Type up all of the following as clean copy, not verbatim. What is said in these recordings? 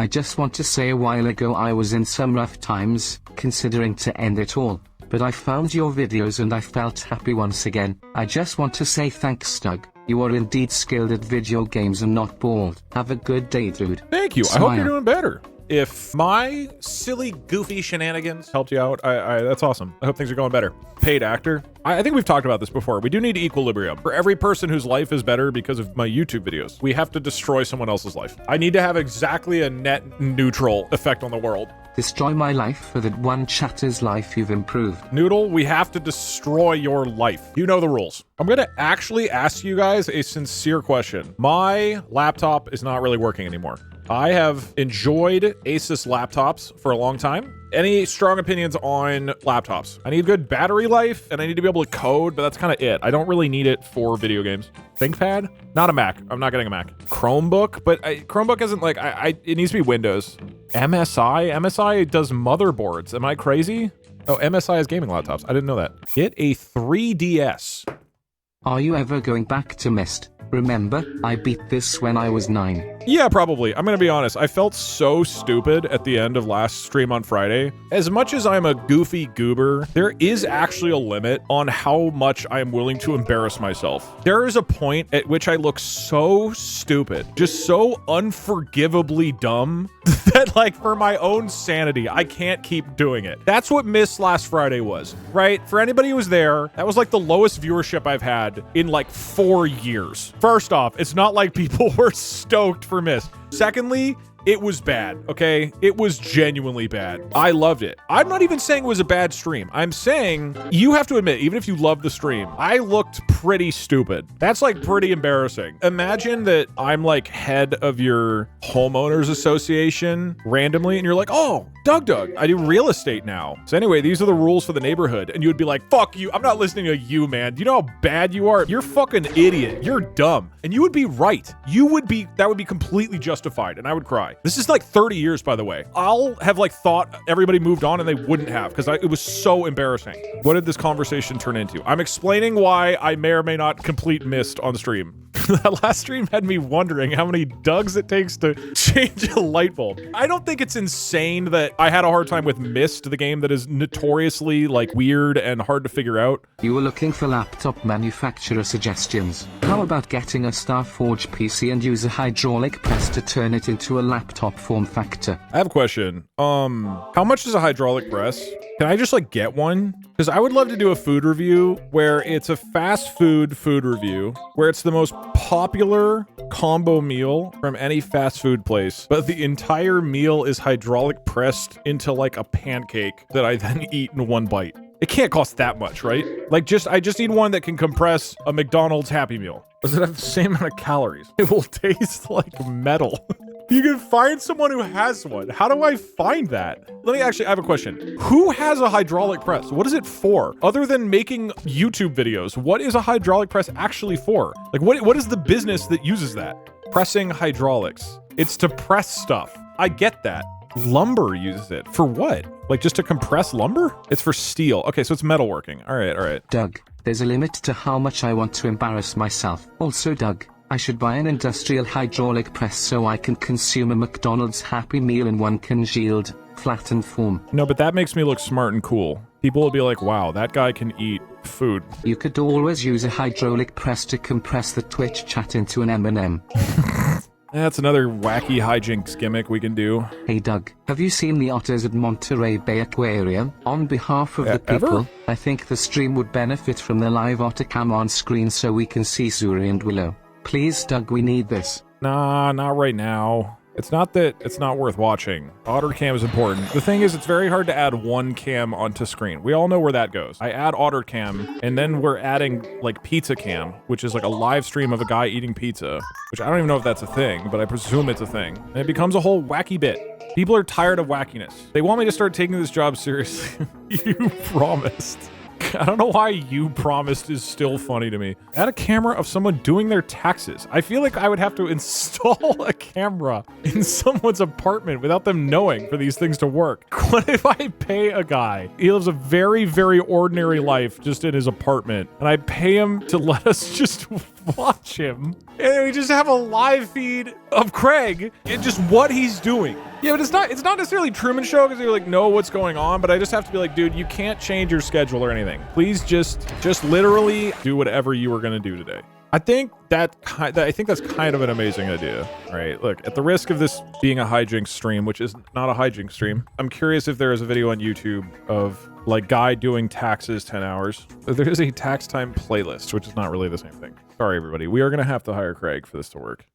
I just want to say a while ago I was in some rough times, considering to end it all. But I found your videos and I felt happy once again. I just want to say thanks, Doug. You are indeed skilled at video games and not bald. Have a good day, dude. Thank you. Smile. I hope you're doing better. If my silly, goofy shenanigans helped you out, that's awesome. I hope things are going better. Paid actor. I think we've talked about this before. We do need equilibrium. For every person whose life is better because of my YouTube videos, we have to destroy someone else's life. I need to have exactly a net neutral effect on the world. Destroy my life for that one chatter's life you've improved. Noodle, we have to destroy your life. You know the rules. I'm gonna actually ask you guys a sincere question. My laptop is not really working anymore. I have enjoyed Asus laptops for a long time. Any strong opinions on laptops? I need good battery life and I need to be able to code, but that's kind of it. I don't really need it for video games. ThinkPad? Not a Mac. I'm not getting a Mac. Chromebook, but Chromebook isn't like, it needs to be Windows. MSI? MSI does motherboards. Am I crazy? Oh, MSI is gaming laptops. I didn't know that. Get a 3DS. Are you ever going back to Myst? Remember, I beat this when I was 9. Yeah, probably. I'm gonna be honest. I felt so stupid at the end of last stream on Friday. As much as I'm a goofy goober, there is actually a limit on how much I am willing to embarrass myself. There is a point at which I look so stupid, just so unforgivably dumb, that like for my own sanity, I can't keep doing it. That's what Miss last Friday was, right? For anybody who was there, that was like the lowest viewership I've had in like 4 years. First off, it's not like people were stoked for Miss. Secondly, it was bad, okay? It was genuinely bad. I loved it. I'm not even saying it was a bad stream. I'm saying you have to admit, even if you love the stream, I looked pretty stupid. That's like pretty embarrassing. Imagine that I'm like head of your homeowners association randomly and you're like, oh, DougDoug, I do real estate now. So anyway, these are the rules for the neighborhood. And you would be like, fuck you. I'm not listening to you, man. Do you know how bad you are? You're fucking idiot. You're dumb. And you would be right. That would be completely justified. And I would cry. This is like 30 years, by the way. I'll have like thought everybody moved on and they wouldn't have because it was so embarrassing. What did this conversation turn into? I'm explaining why I may or may not complete Myst on stream. That last stream had me wondering how many Dougs it takes to change a light bulb. I don't think it's insane that I had a hard time with Myst, the game that is notoriously like weird and hard to figure out. You were looking for laptop manufacturer suggestions. How about getting a Starforge PC and use a hydraulic press to turn it into a laptop form factor? I have a question. How much is a hydraulic press? Can I just like get one? Because I would love to do a food review where it's a fast food review, where it's the most popular combo meal from any fast food place, but the entire meal is hydraulic pressed into like a pancake that I then eat in one bite. It can't cost that much, right? Like I just need one that can compress a McDonald's Happy Meal. Does it have the same amount of calories? It will taste like metal. You can find someone who has one. How do I find that? I have a question. Who has a hydraulic press? What is it for? Other than making YouTube videos, what is a hydraulic press actually for? Like what is the business that uses that? Pressing hydraulics. It's to press stuff. I get that. Lumber uses it. For what? Like just to compress lumber? It's for steel. Okay, so it's metalworking. All right. Doug, there's a limit to how much I want to embarrass myself. Also, Doug, I should buy an industrial hydraulic press so I can consume a McDonald's Happy Meal in one congealed, flattened form. No, but that makes me look smart and cool. People will be like, wow, that guy can eat food. You could always use a hydraulic press to compress the Twitch chat into an M&M. That's another wacky hijinks gimmick we can do. Hey Doug, have you seen the otters at Monterey Bay Aquarium? On behalf of the people, ever? I think the stream would benefit from the live otter cam on screen so we can see Zuri and Willow. Please, Doug, we need this. Nah, not right now. It's not that it's not worth watching. Otter cam is important. The thing is, it's very hard to add one cam onto screen. We all know where that goes. I add otter cam, and then we're adding like pizza cam, which is like a live stream of a guy eating pizza, which I don't even know if that's a thing, but I presume it's a thing. And it becomes a whole wacky bit. People are tired of wackiness. They want me to start taking this job seriously. You promised. I don't know why you promised is still funny to me. Add a camera of someone doing their taxes. I feel like I would have to install a camera in someone's apartment without them knowing for these things to work. What if I pay a guy? He lives a very, very ordinary life just in his apartment, and I pay him to let us just watch him. And we just have a live feed of Craig and just what he's doing. Yeah, but it's not necessarily Truman Show because you like know what's going on, but I just have to be like, dude, you can't change your schedule or anything. Please just literally do whatever you were gonna do today. I think that's kind of an amazing idea, right? Look, at the risk of this being a hijinks stream, which is not a hijinks stream, I'm curious if there is a video on YouTube of like guy doing taxes 10 hours. There is a tax time playlist, which is not really the same thing. Sorry, everybody. We are gonna have to hire Craig for this to work.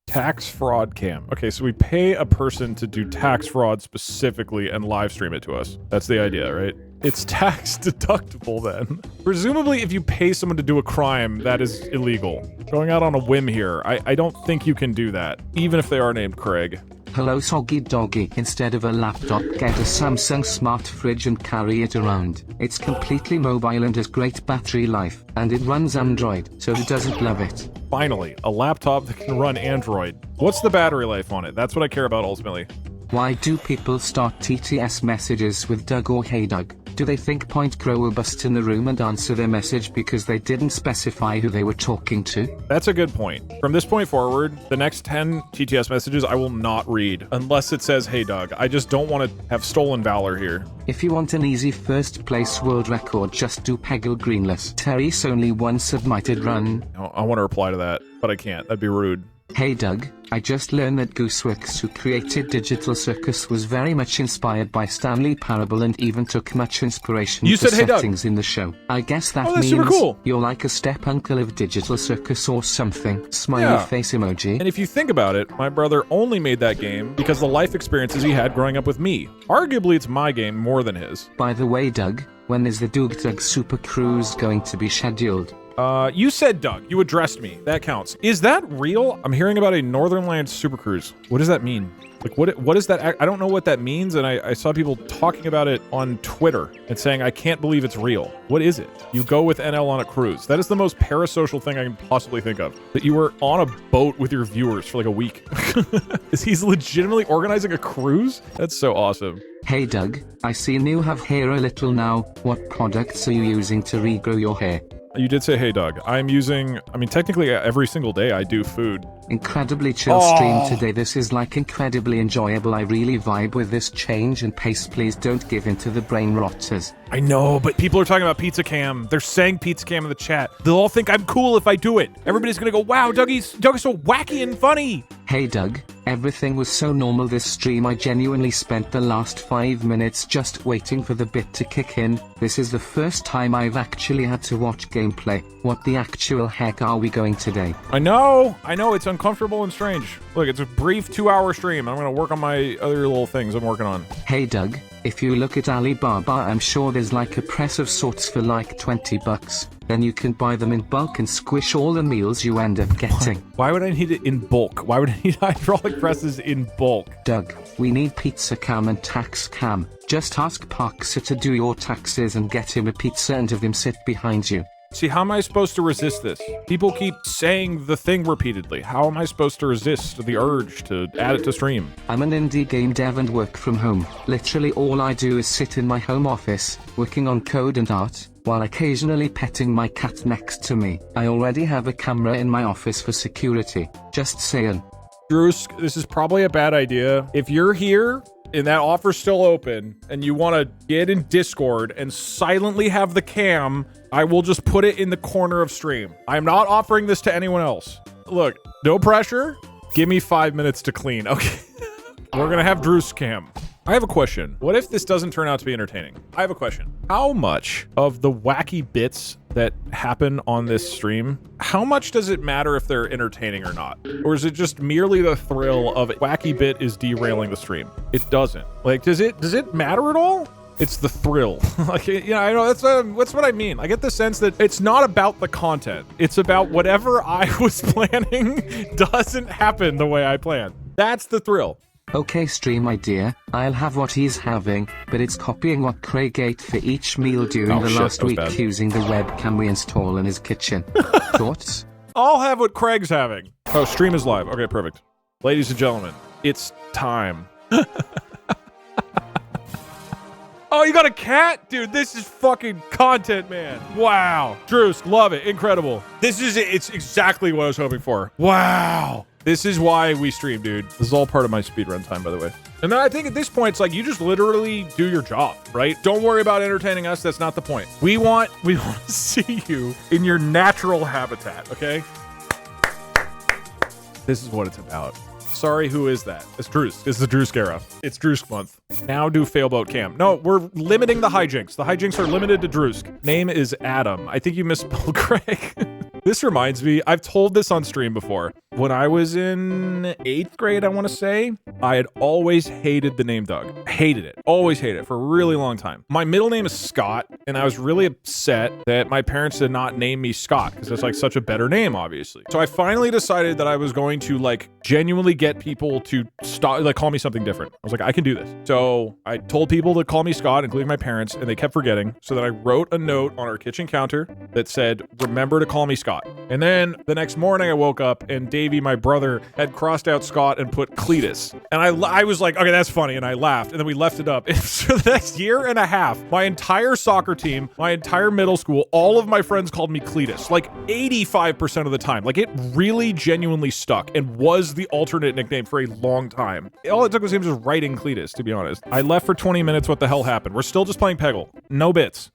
Tax fraud cam. Okay, so we pay a person to do tax fraud specifically and live stream it to us. That's the idea, right? It's tax deductible then. Presumably, if you pay someone to do a crime, that is illegal. Going out on a whim here, I don't think you can do that, even if they are named Craig. Hello Soggy Doggy, instead of a laptop get a Samsung smart fridge and carry it around. It's completely mobile and has great battery life, and it runs Android, so who doesn't love it? Finally, a laptop that can run Android. What's the battery life on it? That's what I care about ultimately. Why do people start TTS messages with Doug or Hey Doug? Do they think Point Crow will bust in the room and answer their message because they didn't specify who they were talking to? That's a good point. From this point forward, the next 10 TTS messages I will not read unless it says, hey Doug. I just don't want to have stolen valor here. If you want an easy first place world record, just do Peggle Greenless. Terry's only one submitted run. I want to reply to that, but I can't. That'd be rude. Hey Doug, I just learned that Gooseworks, who created Digital Circus, was very much inspired by Stanley Parable and even took much inspiration for settings in the show. I guess that means super cool. You're like a step uncle of Digital Circus or something. Smiley face emoji. And if you think about it, my brother only made that game because the life experiences he had growing up with me. Arguably, it's my game more than his. By the way, Doug, when is the DougDoug Super Cruise going to be scheduled? You said Doug. You addressed me. That counts. Is that real? I'm hearing about a Northern Land Super Cruise. What does that mean? Like, what is that? I don't know what that means, and I saw people talking about it on Twitter and saying, I can't believe it's real. What is it? You go with NL on a cruise. That is the most parasocial thing I can possibly think of. That you were on a boat with your viewers for like a week. Is he's legitimately organizing a cruise? That's so awesome. Hey Doug, I see you have hair a little now. What products are you using to regrow your hair? You did say, hey, Doug. I'm using, technically every single day I do food. Incredibly chill stream today. This is like incredibly enjoyable. I really vibe with this change and pace. Please don't give in to the brain rotters. I know, but people are talking about Pizza Cam. They're saying Pizza Cam in the chat. They'll all think I'm cool if I do it. Everybody's gonna go, wow, Doug is so wacky and funny. Hey Doug, everything was so normal this stream. I genuinely spent the last 5 minutes just waiting for the bit to kick in. This is the first time I've actually had to watch gameplay. What the actual heck are we going today? I know, it's uncomfortable and strange. Look, it's a brief 2-hour stream. I'm gonna work on my other little things I'm working on. Hey Doug, if you look at Alibaba, I'm sure there's like a press of sorts for like 20 bucks. Then you can buy them in bulk and squish all the meals you end up getting. Why would I need it in bulk? Why would I need hydraulic presses in bulk? Doug, we need Pizza Cam and Tax Cam. Just ask Parkser to do your taxes and get him a pizza and have him sit behind you. See, how am I supposed to resist this? People keep saying the thing repeatedly. How am I supposed to resist the urge to add it to stream? I'm an indie game dev and work from home. Literally all I do is sit in my home office, working on code and art, while occasionally petting my cat next to me. I already have a camera in my office for security. Just saying. Bruce, this is probably a bad idea. If you're here and that offer's still open and you want to get in Discord and silently have the cam, I will just put it in the corner of stream. I'm not offering this to anyone else. Look, no pressure. Give me 5 minutes to clean. Okay. We're gonna have Drew's cam. I have a question. What if this doesn't turn out to be entertaining? I have a question. How much of the wacky bits that happen on this stream, how much does it matter if they're entertaining or not? Or is it just merely the thrill of wacky bit is derailing the stream? It doesn't. Like, does it matter at all? It's the thrill. Like, yeah, I know, that's what I mean. I get the sense that it's not about the content. It's about whatever I was planning doesn't happen the way I planned. That's the thrill. Okay stream idea, I'll have what he's having, but it's copying what Craig ate for each meal during the last week using the webcam we install in his kitchen. Thoughts? I'll have what Craig's having. Oh, stream is live. Okay, perfect. Ladies and gentlemen, it's time. Oh, you got a cat? Dude, this is fucking content, man. Wow. Drews, love it. Incredible. It's exactly what I was hoping for. Wow. This is why we stream, dude. This is all part of my speedrun time, by the way. And then I think at this point, it's like you just literally do your job, right? Don't worry about entertaining us. That's not the point. We want to see you in your natural habitat, okay? This is what it's about. Sorry, who is that? It's Drusk. This is the Drusk era. It's Drusk month. Now do Failboat Cam. No, we're limiting the hijinks. The hijinks are limited to Drusk. Name is Adam. I think you misspelled Craig. This reminds me, I've told this on stream before. When I was in 8th grade, I want to say, I had always hated the name Doug. Hated it. Always hated it for a really long time. My middle name is Scott, and I was really upset that my parents did not name me Scott because it's like such a better name, obviously. So I finally decided that I was going to like genuinely get people to stop, like call me something different. I was like, I can do this. So I told people to call me Scott, including my parents, and they kept forgetting. So then I wrote a note on our kitchen counter that said, remember to call me Scott. And then the next morning I woke up and Davey, my brother, had crossed out Scott and put Cletus. And I was like, okay, that's funny. And I laughed. And then we left it up. And for the next year and a half, my entire soccer team, my entire middle school, all of my friends called me Cletus. Like 85% of the time. Like it really genuinely stuck and was the alternate nickname for a long time. All it took was him just writing Cletus, to be honest. I left for 20 minutes. What the hell happened? We're still just playing Peggle. No bits.